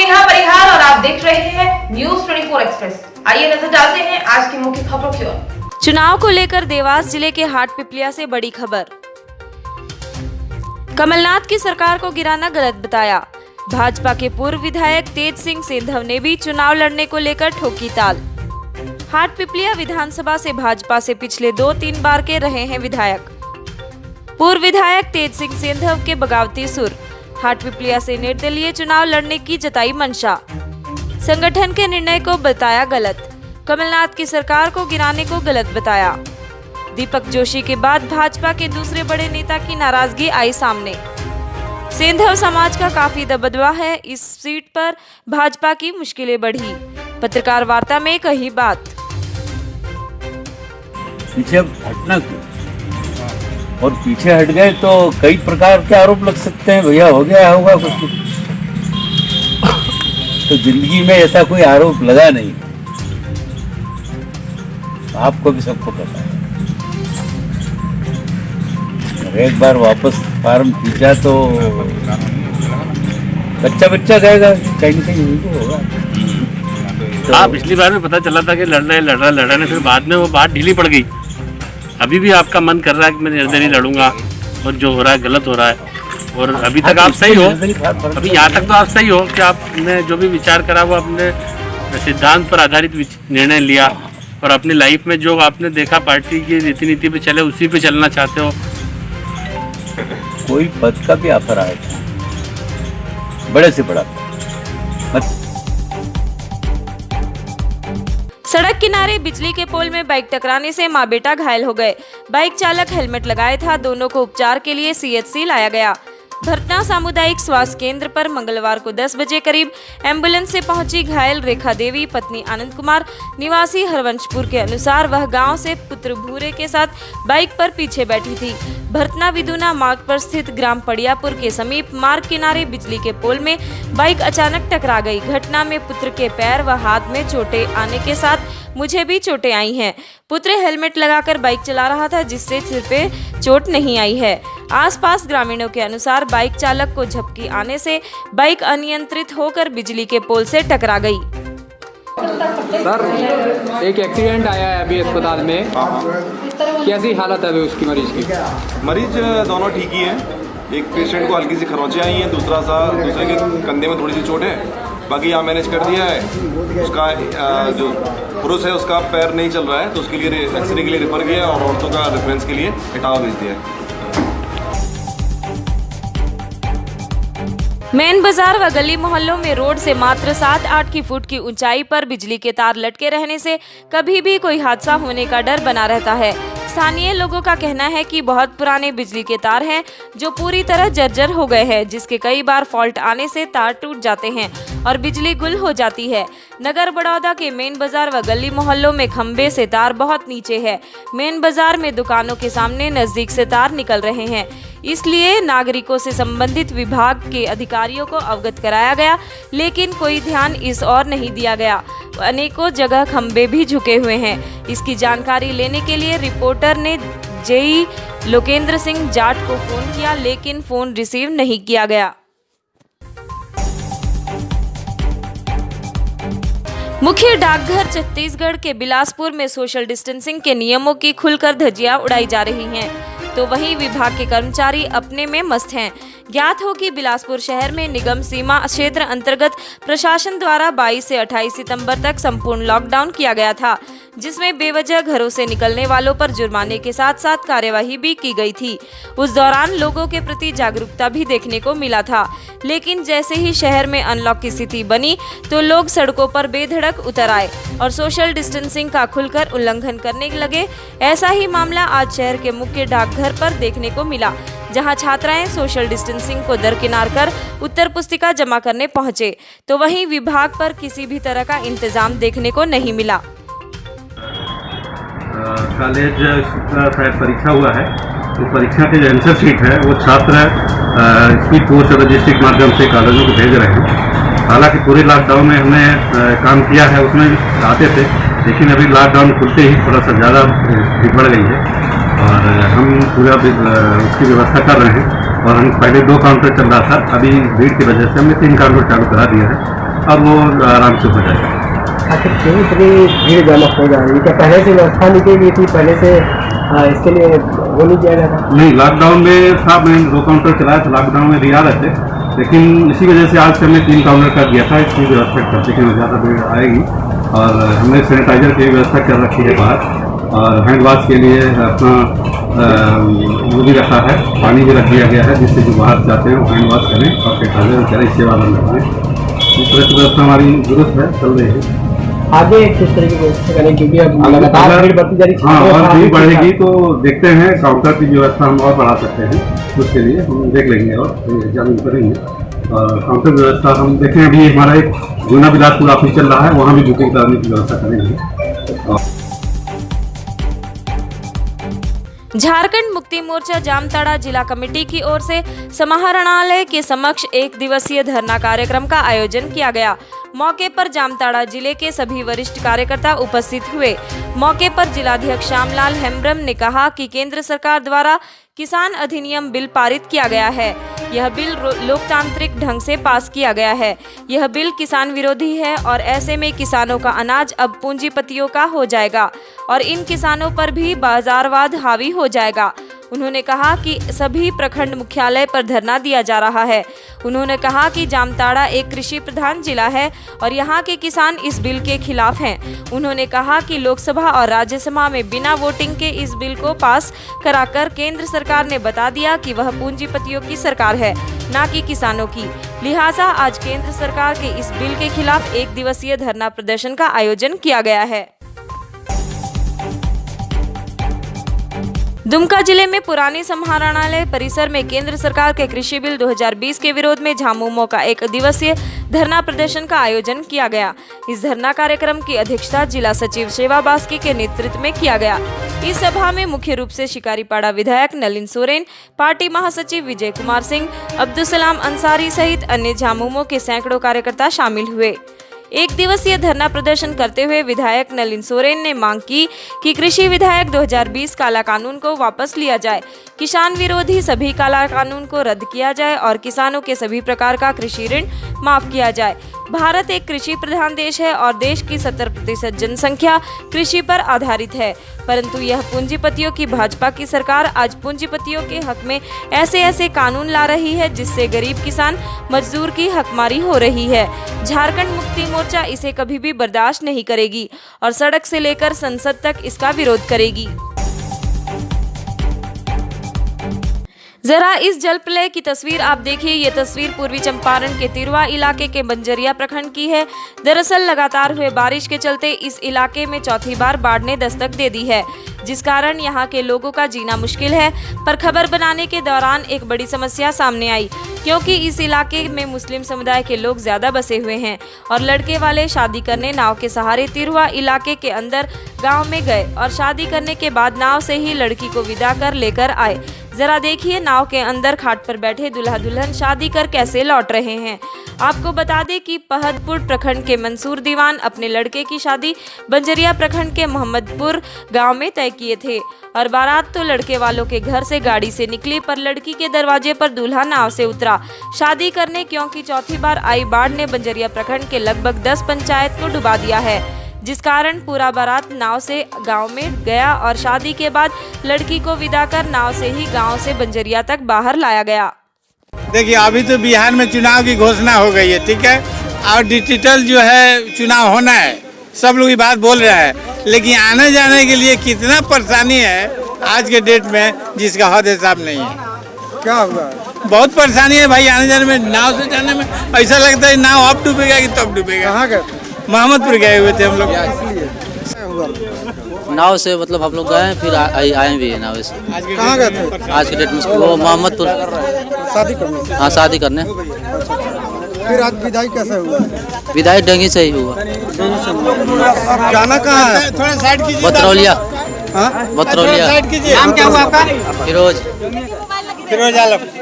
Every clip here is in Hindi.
नेहा परिहार और आप देख रहे हैं न्यूज 24 एक्सप्रेस। आइए नजर डालते हैं आज की मुख्य खबरों की ओर। चुनाव को लेकर देवास जिले के हाटपिपलिया से बड़ी खबर। कमलनाथ की सरकार को गिराना गलत बताया। भाजपा के पूर्व विधायक तेज सिंह सेंधव ने भी चुनाव लड़ने को लेकर ठोकी ताल। हाटपिपलिया विधानसभा से भाजपा से पिछले 2-3 बार के रहे हैं विधायक। पूर्व विधायक तेज सिंह सेंधव के बगावती सुर। हाटपिपलिया से निर्दलीय चुनाव लड़ने की जताई मंशा। संगठन के निर्णय को बताया गलत। कमलनाथ की सरकार को गिराने को गलत बताया। दीपक जोशी के बाद भाजपा के दूसरे बड़े नेता की नाराजगी आई सामने। सेंधव समाज का काफी दबदबा है, इस सीट पर भाजपा की मुश्किलें बढ़ी। पत्रकार वार्ता में कही बात। पीछे हटना क्यों? और पीछे हट गए तो कई प्रकार के आरोप लग सकते हैं। भैया हो गया होगा कुछ तो जिंदगी में ऐसा कोई आरोप लगा नहीं, आपको भी सबको पता है। एक बार वापस फार्म खींचा तो बच्चा जाएगा, कहीं न कहीं तो होगा। तो पिछली बार में पता चला था कि लड़ना नहीं, फिर बाद में वो बात ढीली पड़ गई। अभी भी आपका मन कर रहा है कि मैं निर्दलीय लड़ूंगा और जो हो रहा है गलत हो रहा है। और अभी तक आप सही हो, अभी यहाँ तक तो आप सही हो कि आपने जो भी विचार करा वो अपने सिद्धांत पर आधारित निर्णय लिया और अपनी लाइफ में जो आपने देखा पार्टी की रीति नीति पे चले उसी पे चलना चाहते हो। कोई पद का भी ऑफर आया था, बड़े से बड़ा। सड़क किनारे बिजली के पोल में बाइक टकराने से मां बेटा घायल हो गए। बाइक चालक हेलमेट लगाए था, दोनों को उपचार के लिए सीएचसी लाया गया। भरतना सामुदायिक स्वास्थ्य केंद्र पर मंगलवार को 10 बजे करीब एम्बुलेंस से पहुंची घायल रेखा देवी पत्नी आनंद कुमार निवासी हरवंशपुर के अनुसार वह गांव से पुत्र भूरे के साथ बाइक पर पीछे बैठी थी। भरतना विदुना मार्ग पर स्थित ग्राम पड़ियापुर के समीप मार्ग किनारे बिजली के पोल में बाइक अचानक टकरा गई। घटना में पुत्र के पैर व हाथ में चोटें आने के साथ मुझे भी चोटें आई हैं। पुत्र हेलमेट लगाकर बाइक चला रहा था जिससे सिर पे चोट नहीं आई है। आसपास ग्रामीणों के अनुसार बाइक चालक को झपकी आने से बाइक अनियंत्रित होकर बिजली के पोल से टकरा गई। सर, एक एक्सीडेंट आया है अभी अस्पताल में, कैसी हालत है अभी उसकी मरीज की? मरीज दोनों ठीक ही हैं। एक पेशेंट को हल्की सी खरोंचे आई हैं, दूसरे के कंधे में थोड़ी सी चोट है। बाकी यहाँ मैनेज कर दिया है। उसका जो पुरुष है उसका पैर नहीं चल रहा है तो उसके लिए एक्सरे के लिए रेफर किया और औरतों का रेफरेंस के लिए इटावा भेज दिया है। मेन बाजार व गली मोहल्लों में रोड से मात्र 7-8 फुट की ऊंचाई पर बिजली के तार लटके रहने से कभी भी कोई हादसा होने का डर बना रहता है। स्थानीय लोगों का कहना है कि बहुत पुराने बिजली के तार हैं जो पूरी तरह जर्जर हो गए हैं, जिसके कई बार फॉल्ट आने से तार टूट जाते हैं और बिजली गुल हो जाती है। नगर बड़ौदा के मेन बाजार व गली मोहल्लों में खंबे से तार बहुत नीचे है। मेन बाजार में दुकानों के सामने नजदीक से तार निकल रहे हैं, इसलिए नागरिकों से संबंधित विभाग के अधिकारियों को अवगत कराया गया, लेकिन कोई ध्यान इस ओर नहीं दिया गया। अनेकों जगह खंबे भी झुके हुए हैं। इसकी जानकारी लेने के लिए रिपोर्टर ने जेई लोकेंद्र सिंह जाट को फोन किया, लेकिन फोन रिसीव नहीं किया गया। मुख्य डाकघर छत्तीसगढ़ के बिलासपुर में सोशल डिस्टेंसिंग के नियमों की खुलकर धज्जियां उड़ाई जा रही हैं, तो वहीं विभाग के कर्मचारी अपने में मस्त हैं। ज्ञात हो कि बिलासपुर शहर में निगम सीमा क्षेत्र अंतर्गत प्रशासन द्वारा 22 से 28 सितंबर तक संपूर्ण लॉकडाउन किया गया था, जिसमें बेवजह घरों से निकलने वालों पर जुर्माने के साथ साथ कार्यवाही भी की गई थी। उस दौरान लोगों के प्रति जागरूकता भी देखने को मिला था, लेकिन जैसे ही शहर में अनलॉक की स्थिति बनी तो लोग सड़कों पर बेधड़क उतर आए और सोशल डिस्टेंसिंग का खुलकर उल्लंघन करने लगे। ऐसा ही मामला आज शहर के मुख्य डाकघर पर देखने को मिला, जहां छात्राएं सोशल डिस्टेंसिंग को दरकिनार कर उत्तर पुस्तिका जमा करने पहुंचे, तो वहीं विभाग पर किसी भी तरह का इंतजाम देखने को नहीं मिला। कॉलेज का शायद परीक्षा हुआ है, तो परीक्षा के जो आंसर शीट है वो छात्र स्पीड पोस्ट और रजिस्ट्रिक माध्यम से कॉलेजों को भेज रहे हैं। हालांकि पूरे लॉकडाउन में हमने काम किया है, उसमें आते थे, लेकिन अभी लॉकडाउन खुलते ही थोड़ा सा ज़्यादा भीड़ बढ़ गई है और हम पूरा उसकी व्यवस्था कर रहे हैं। और हम पहले 2 काउंटर चल रहा था, अभी भीड़ की वजह से हमने 3 काउंटर चालू करा दिया है और वो आराम से हो जाएगा। आखिर क्यों इतनी भीड़ जमा हो जा रही है? क्या पहले से व्यवस्था नहीं की गई थी? पहले से इसके लिए वो नहीं किया गया था? नहीं, लॉकडाउन में था, मैंने 2 काउंटर चलाया था, लॉकडाउन में भी आ रहे थे, लेकिन इसी वजह से आज से हमने 3 काउंटर कर दिया था। इसकी व्यवस्था करते कि ज़्यादा भीड़ आएगी, और हमने सैनिटाइजर की व्यवस्था कर रखी है बाहर, और हैंड वॉश के लिए अपना वो भी रखा है, पानी भी रख दिया गया है, जिससे जो बाहर जाते हैं वो हैंड वॉश करें और सैनिटाइजर करें, सेवा बंद रखें। इस तरह की व्यवस्था हमारी दुरुस्त है, चल रही है। आगे किस तरह की व्यवस्था करें, क्योंकि अब लगातार भीड़ बढ़ती जा रही है? हाँ, और भीड़ बढ़ेगी तो देखते हैं, काउंटर की व्यवस्था हम और बढ़ा सकते हैं, उसके लिए हम देख लेंगे और एग्जामिन करेंगे। और काउंटर व्यवस्था हम देखें, अभी हमारा एक जूना बिलासपुर ऑफिस चल रहा है, वहाँ भी बुकिंग कराने की व्यवस्था करेंगे। झारखंड मुक्ति मोर्चा जामताड़ा जिला कमेटी की ओर से समाहरणालय के समक्ष 1 दिवसीय धरना कार्यक्रम का आयोजन किया गया। मौके पर जामताड़ा जिले के सभी वरिष्ठ कार्यकर्ता उपस्थित हुए। मौके पर जिलाध्यक्ष श्यामलाल हेम्ब्रम ने कहा कि केंद्र सरकार द्वारा किसान अधिनियम बिल पारित किया गया है। यह बिल लोकतांत्रिक ढंग से पास किया गया है। यह बिल किसान विरोधी है और ऐसे में किसानों का अनाज अब पूंजीपतियों का हो जाएगा और इन किसानों पर भी बाजारवाद हावी हो जाएगा। उन्होंने कहा कि सभी प्रखंड मुख्यालय पर धरना दिया जा रहा है। उन्होंने कहा कि जामताड़ा एक कृषि प्रधान जिला है और यहाँ के किसान इस बिल के खिलाफ हैं। उन्होंने कहा कि लोकसभा और राज्यसभा में बिना वोटिंग के इस बिल को पास कराकर केंद्र सरकार ने बता दिया कि वह पूंजीपतियों की सरकार है, न कि किसानों की। लिहाजा आज केंद्र सरकार के इस बिल के खिलाफ 1 दिवसीय धरना प्रदर्शन का आयोजन किया गया है। दुमका जिले में पुराने समाहरणालय परिसर में केंद्र सरकार के कृषि बिल 2020 के विरोध में झामुमो का 1 दिवसीय धरना प्रदर्शन का आयोजन किया गया। इस धरना कार्यक्रम की अध्यक्षता जिला सचिव सेवा बास्की के नेतृत्व में किया गया। इस सभा में मुख्य रूप से शिकारीपाड़ा विधायक नलिन सोरेन, पार्टी महासचिव विजय कुमार सिंह, अब्दुल अंसारी सहित अन्य झामुमो के सैकड़ों कार्यकर्ता शामिल हुए। 1 दिवसीय धरना प्रदर्शन करते हुए विधायक नलिन सोरेन ने मांग की कि कृषि विधेयक 2020 काला कानून को वापस लिया जाए, किसान विरोधी सभी काला कानून को रद्द किया जाए और किसानों के सभी प्रकार का कृषि ऋण माफ किया जाए। भारत एक कृषि प्रधान देश है और देश की 70% जनसंख्या कृषि पर आधारित है, परंतु यह पूंजीपतियों की भाजपा की सरकार आज पूंजीपतियों के हक में ऐसे कानून ला रही है जिससे गरीब किसान मजदूर की हकमारी हो रही है। झारखंड मुक्ति मोर्चा इसे कभी भी बर्दाश्त नहीं करेगी और सड़क से लेकर संसद तक इसका विरोध करेगी। जरा इस जल प्रलय की तस्वीर आप देखिए। ये तस्वीर पूर्वी चंपारण के तिरवा इलाके के बंजरिया प्रखंड की है। दरअसल लगातार हुए बारिश के चलते इस इलाके में चौथी बार बाढ़ ने दस्तक दे दी है, जिस कारण यहाँ के लोगों का जीना मुश्किल है। पर खबर बनाने के दौरान एक बड़ी समस्या सामने आई, क्योंकि इस इलाके में मुस्लिम समुदाय के लोग ज्यादा बसे हुए हैं और लड़के वाले शादी करने नाव के सहारे तिरवा इलाके के अंदर गांव में गए और शादी करने के बाद नाव से ही लड़की को विदा कर लेकर आए। जरा देखिए नाव के अंदर खाट पर बैठे दूल्हा दुल्हन शादी कर कैसे लौट रहे हैं। आपको बता दें कि पहदपुर प्रखंड के मंसूर दीवान अपने लड़के की शादी बंजरिया प्रखंड के मोहम्मदपुर गांव में तय किए थे और बारात तो लड़के वालों के घर से गाड़ी से निकली, पर लड़की के दरवाजे पर दूल्हा नाव से उतरा शादी करने, क्योंकि चौथी बार आई बाढ़ ने बंजरिया प्रखंड के लगभग 10 पंचायत को डुबा दिया है, जिस कारण पूरा बारात नाव से गांव में गया और शादी के बाद लड़की को विदा कर नाव से ही गांव से बंजरिया तक बाहर लाया गया। देखिए अभी तो बिहार में चुनाव की घोषणा हो गई है, ठीक है, और डिजिटल जो है चुनाव होना है, सब लोग ये बात बोल रहे हैं, लेकिन आने जाने के लिए कितना परेशानी है आज के डेट में जिसका हद हिसाब नहीं है। क्या हुआ? बहुत परेशानी है भाई, आने जाने में, नाव से जाने में ऐसा लगता है नाव अब डूबेगा कि तब डूबेगा। कहाँ गए? मोहम्मदपुर गए हुए थे हम लोग। नाव से मतलब हम लोग गए फिर आए भी है नाव से। कहाँ गए थे आज के डेट में? वो मोहम्मदपुर शादी करने। हाँ शादी करने। फिर आज विदाई कैसे हुआ? विदाई डंगी से ही हुआ। जाना कहाँ है? थोड़ा साइड कीजिए। बतरौलिया। बतरौलिया। नाम क्या हुआ आपका? फिरोज आलम।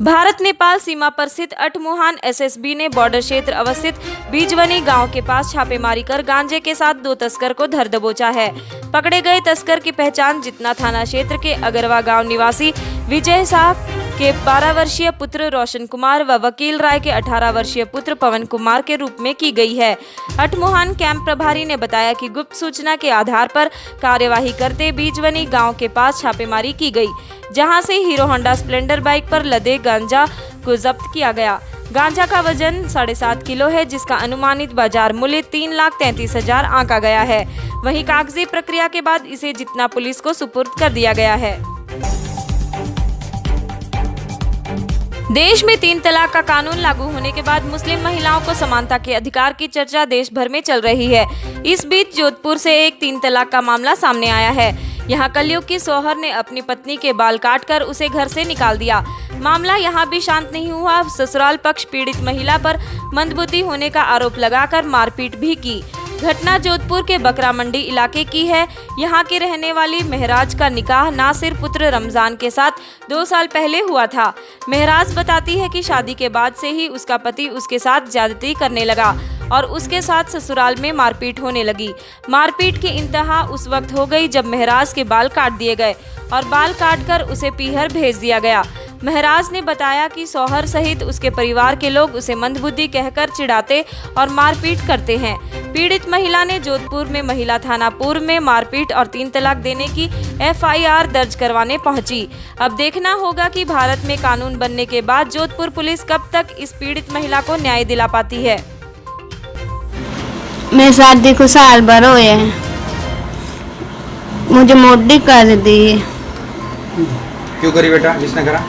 भारत नेपाल सीमा पर स्थित अटमुहान एसएसबी ने बॉर्डर क्षेत्र अवस्थित बीजवनी गांव के पास छापेमारी कर गांजे के साथ 2 तस्कर को धर दबोचा है। पकड़े गए तस्कर की पहचान जितना थाना क्षेत्र के अगरवा गांव निवासी विजय शाह के 12 वर्षीय पुत्र रोशन कुमार व वकील राय के 18 वर्षीय पुत्र पवन कुमार के रूप में की गई है। अठमोहन कैंप प्रभारी ने बताया कि गुप्त सूचना के आधार पर कार्यवाही करते बीजवनी गांव के पास छापेमारी की गई, जहां से हीरो होंडा स्प्लेंडर बाइक पर लदे गांजा को जब्त किया गया। गांजा का वजन 7.5 किलो है, जिसका अनुमानित बाजार मूल्य 3,33,000 आंका गया है। वहीं कागजी प्रक्रिया के बाद इसे जितना पुलिस को सुपुर्द कर दिया गया है। देश में 3 तलाक का कानून लागू होने के बाद मुस्लिम महिलाओं को समानता के अधिकार की चर्चा देश भर में चल रही है। इस बीच जोधपुर से एक 3 तलाक का मामला सामने आया है। यहाँ कलयुग की शौहर ने अपनी पत्नी के बाल काटकर उसे घर से निकाल दिया। मामला यहाँ भी शांत नहीं हुआ। ससुराल पक्ष पीड़ित महिला पर मंदबुद्धि होने का आरोप लगाकर मारपीट भी की। घटना जोधपुर के बकरा मंडी इलाके की है। यहाँ के रहने वाली महराज का निकाह नासिर पुत्र रमजान के साथ 2 साल पहले हुआ था। महराज बताती है कि शादी के बाद से ही उसका पति उसके साथ ज्यादती करने लगा और उसके साथ ससुराल में मारपीट होने लगी। मारपीट की इंतहा उस वक्त हो गई जब महराज के बाल काट दिए गए और बाल काटकर उसे पीहर भेज दिया गया। महराज ने बताया कि शौहर सहित उसके परिवार के लोग उसे मंदबुद्धि कहकर चिढ़ाते और मारपीट करते हैं। पीड़ित महिला ने जोधपुर में महिला थाना पूर्व में मारपीट और 3 तलाक देने की FIR दर्ज करवाने पहुंची। अब देखना होगा कि भारत में कानून बनने के बाद जोधपुर पुलिस कब तक इस पीड़ित महिला को न्याय दिला पाती है। मैं शादी को साल भर हुए हैं, मुझे मोदी कर दी। क्यों करी बेटा? किसने करा?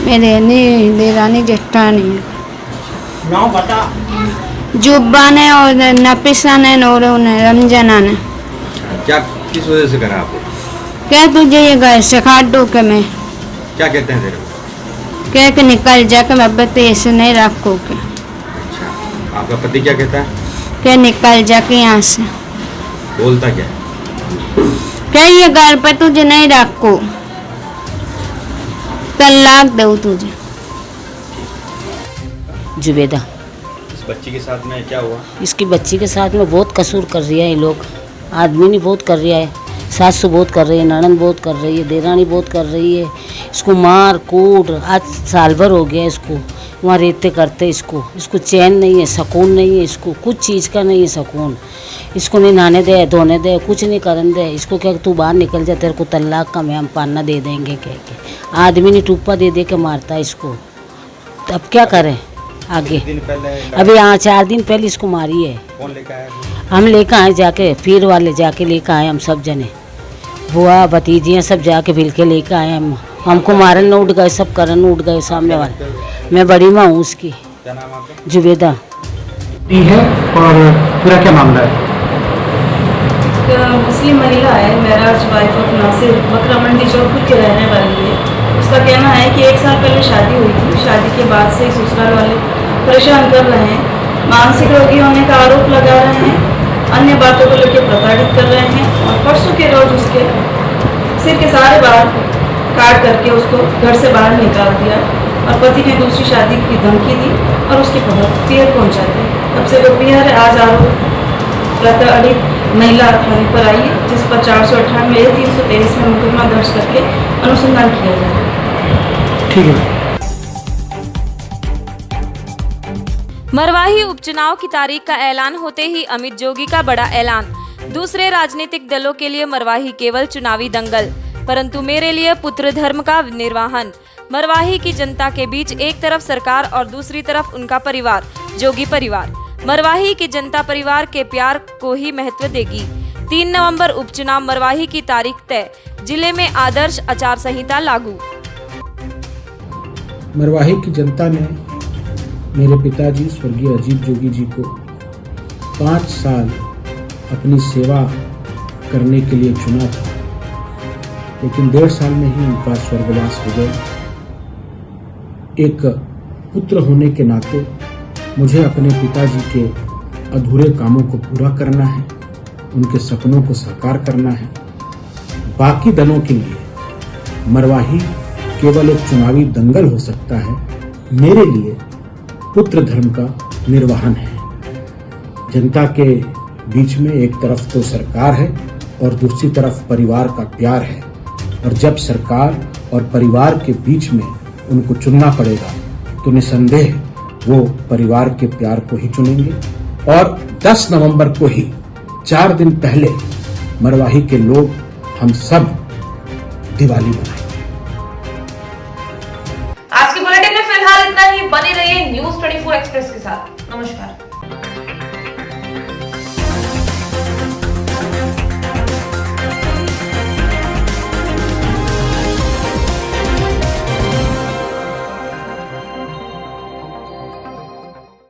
मेरे देरानी जेठानी नाम बता। जुब्बा ने और नफीसा ने और रमजाना ने। क्या किस वजह से करा आपको? क्या तुझे ये घर से काट दो के मैं? क्या कहते हैं तेरे को? क्या कि निकल जा के मैं तेज नहीं रखो के। अच्छा, आपका पति क्या कहता है? क्या निकल जा के यहाँ से। बोलता क्या? क्या ये घर पे तुझे नहीं रखो, तलाक दो तुझे। जुबेदा, इस बच्ची के साथ में क्या हुआ? इसकी बच्ची के साथ में बहुत कसूर कर रही है ये लोग। आदमी नहीं बहुत कर रहा है, सासू बहुत कर रही है, ननद बहुत कर रही है, देरानी बहुत कर रही है। इसको मार कूट, आज साल भर हो गया इसको वहाँ रहते करते। इसको चैन नहीं है, सुकून नहीं है, इसको कुछ चीज़ का नहीं है सुकून। इसको नहीं नहाने दे, धोने दे, कुछ नहीं करने दे। इसको क्या तू बाहर निकल जा, तेरे को तलाक का हम पाना दे देंगे कह के। आदमी ने टूपा दे दे के मारता है इसको। तो अब क्या करें आगे? अभी यहाँ 4 दिन पहले इसको मारी है। कौन लेकर आया? हम लेकर आए, जाके पीर वाले जाके लेकर आए। हम सब जने बुआ भतीजियाँ सब जाके भिल के लेकर आए। हमको मारन उठ गए, सब करन उठ गए सामने वाले। मैं बड़ी माँ हूँ उसकी। क्या नाम आपका? जुबेदा है। और पूरा क्या मामला है? मुस्लिम महिला है, महराज वाइफ ऑफ नासिर, बकरा मंडी जोधपुर के रहने वाली है। उसका कहना है कि 1 साल पहले शादी हुई थी। शादी के बाद से ससुराल वाले परेशान कर रहे हैं, मानसिक रोगी होने का आरोप लगा रहे हैं, अन्य बातों को लेकर प्रताड़ित कर रहे हैं। और परसों के रोज उसके सिर के सारे बाल काट करके उसको घर से बाहर निकाल दिया और पति ने दूसरी शादी की धमकी दी और उसके पीहर पहुँचा दी। तब से वो पीहर आज आरोप प्रताड़ित महिला थाने पर आई, जिस पर 498 323 में मुकदमा दर्ज करके अनुसंधान किया जा रहा है। ठीक है। मरवाही उपचुनाव की तारीख का ऐलान होते ही अमित जोगी का बड़ा ऐलान। दूसरे राजनीतिक दलों के लिए मरवाही केवल चुनावी दंगल, परंतु मेरे लिए पुत्र धर्म का निर्वाहन। मरवाही की जनता के बीच एक तरफ सरकार और दूसरी तरफ उनका परिवार, जोगी परिवार। मरवाही की जनता परिवार के प्यार को ही महत्व देगी। 3 नवंबर उपचुनाव, मरवाही की तारीख तय। जिले में आदर्श आचार संहिता लागू। मरवाही की जनता ने मेरे पिताजी स्वर्गीय अजीत जोगी जी को 5 साल अपनी सेवा करने के लिए चुना था, लेकिन 1.5 साल में ही उनका स्वर्गवास हो गया। एक पुत्र होने के नाते मुझे अपने पिताजी के अधूरे कामों को पूरा करना है, उनके सपनों को साकार करना है। बाकी दलों के लिए मरवाही केवल एक चुनावी दंगल हो सकता है, मेरे लिए पुत्र धर्म का निर्वहन है। जनता के बीच में एक तरफ तो सरकार है और दूसरी तरफ परिवार का प्यार है, और जब सरकार और परिवार के बीच में उनको चुनना पड़ेगा तो निसंदेह वो परिवार के प्यार को ही चुनेंगे। और 10 नवंबर को ही 4 दिन पहले मरवाही के लोग हम सब दिवाली मनाएंगे। आज के बुलेटिन में फिलहाल इतना ही। बने रहिए न्यूज़ 24 एक्सप्रेस के साथ। नमस्कार।